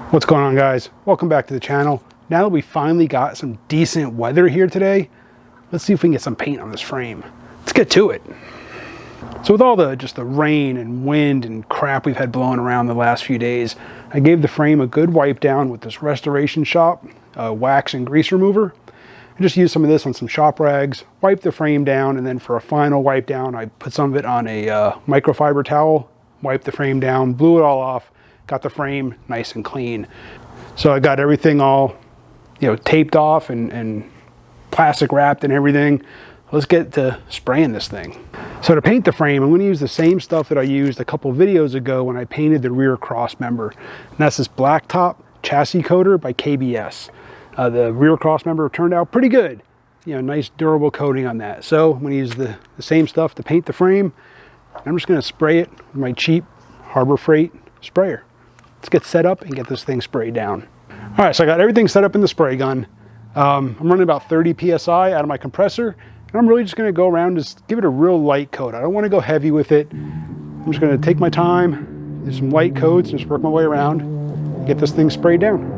What's going on, guys? Welcome back to the channel. Now that we finally got some decent weather here today, let's see if we can get some paint on this frame. Let's get to it. So with all the rain and wind and crap we've had blowing around the last few days, I gave the frame a good wipe down with this Restoration Shop wax and grease remover. I just used some of this on some shop rags, wiped the frame down, and then for a final wipe down, I put some of it on a microfiber towel, wiped the frame down, blew it all off, got the frame nice and clean. So I got everything all, taped off and plastic wrapped and everything. Let's get to spraying this thing. So to paint the frame, I'm going to use the same stuff that I used a couple videos ago when I painted the rear cross member. And that's this Blacktop Chassis Coater by KBS. The rear cross member turned out pretty good. Nice durable coating on that. So I'm going to use the same stuff to paint the frame. I'm just going to spray it with my cheap Harbor Freight sprayer. Let's get set up and get this thing sprayed down. All right, so I got everything set up in the spray gun. I'm running about 30 PSI out of my compressor, and I'm really just gonna go around and just give it a real light coat. I don't wanna go heavy with it. I'm just gonna take my time, do some light coats, and just work my way around, and get this thing sprayed down.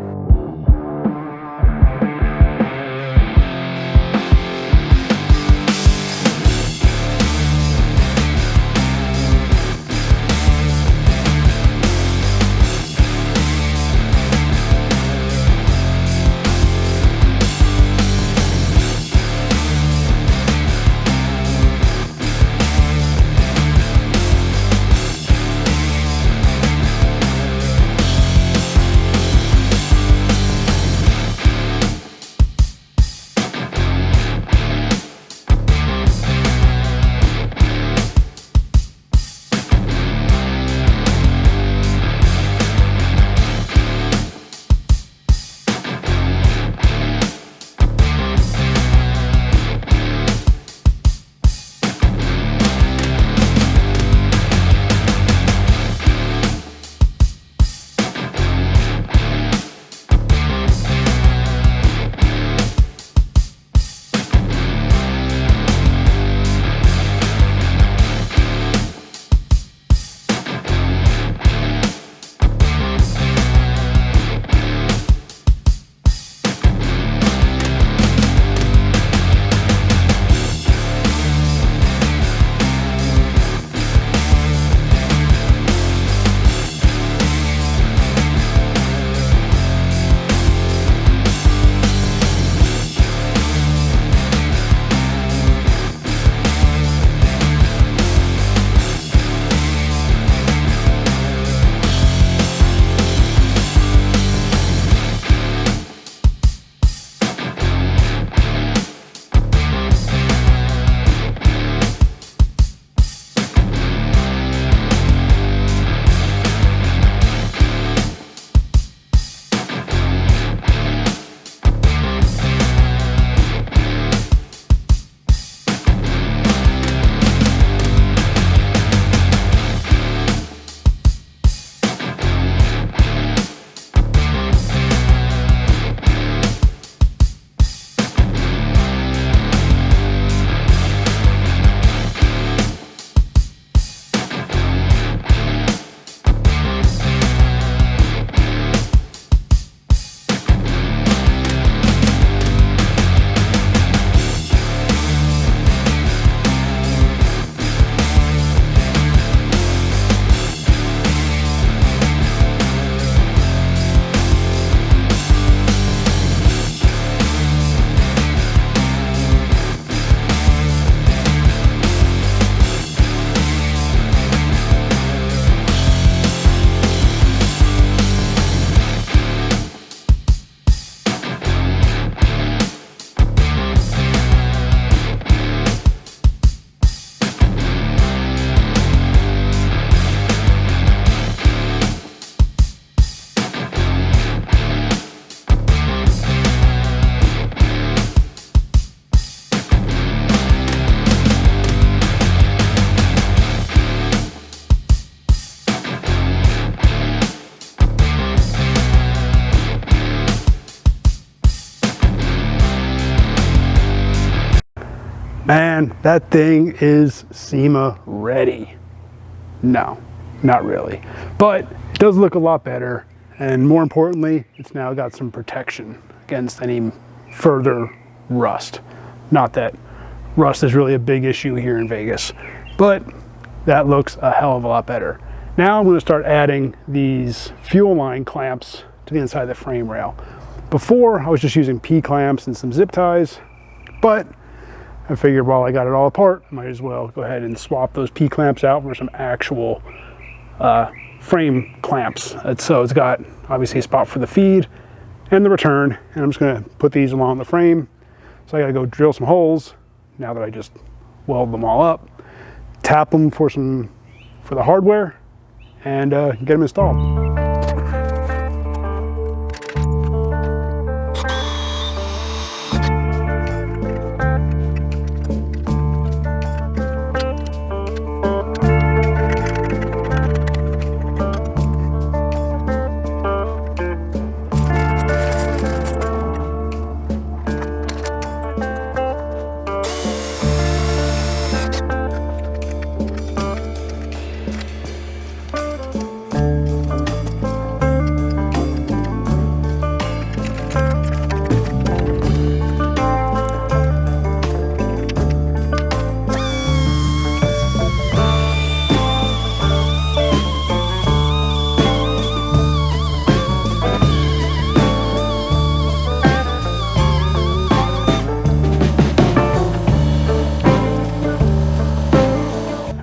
Man, that thing is SEMA ready. No, not really. But it does look a lot better. And more importantly, it's now got some protection against any further rust. Not that rust is really a big issue here in Vegas, but that looks a hell of a lot better. Now I'm going to start adding these fuel line clamps to the inside of the frame rail. Before, I was just using P-clamps and some zip ties, but I figured while I got it all apart, I might as well go ahead and swap those P-clamps out for some actual frame clamps. So it's got obviously a spot for the feed and the return, and I'm just going to put these along the frame. So I got to go drill some holes now that I just weld them all up, tap them for the hardware, and get them installed.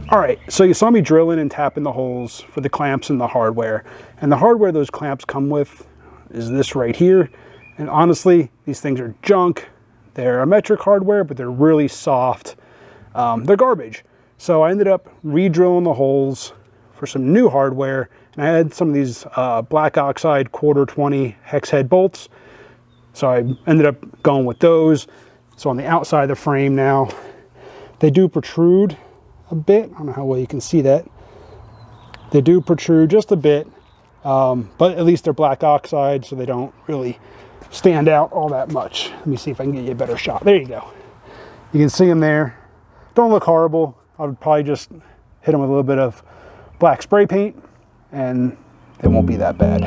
All right, so you saw me drilling and tapping the holes for the clamps and the hardware. And the hardware those clamps come with is this right here. And honestly, these things are junk. They're a metric hardware, but they're really soft. They're garbage. So I ended up re-drilling the holes for some new hardware. And I had some of these black oxide 1/4-20 hex head bolts. So I ended up going with those. So on the outside of the frame now, they do protrude a bit. I don't know how well you can see that. They do protrude just a bit, but at least they're black oxide, so they don't really stand out all that much. Let me see if I can get you a better shot. There you go. You can see them there. Don't look horrible. I would probably just hit them with a little bit of black spray paint, and they won't be that bad.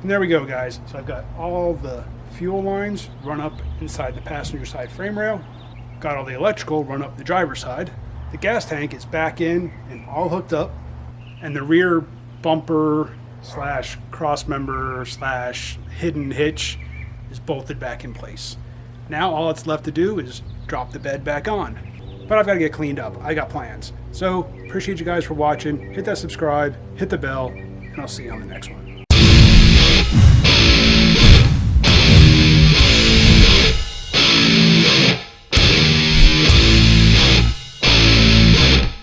And there we go, guys. So I've got all the fuel lines run up inside the passenger side frame rail. Got all the electrical run up the driver's side. The gas tank is back in and all hooked up. And the rear bumper slash cross member slash hidden hitch is bolted back in place. Now all it's left to do is drop the bed back on. But I've got to get cleaned up. I got plans. So appreciate you guys for watching. Hit that subscribe, hit the bell, and I'll see you on the next one.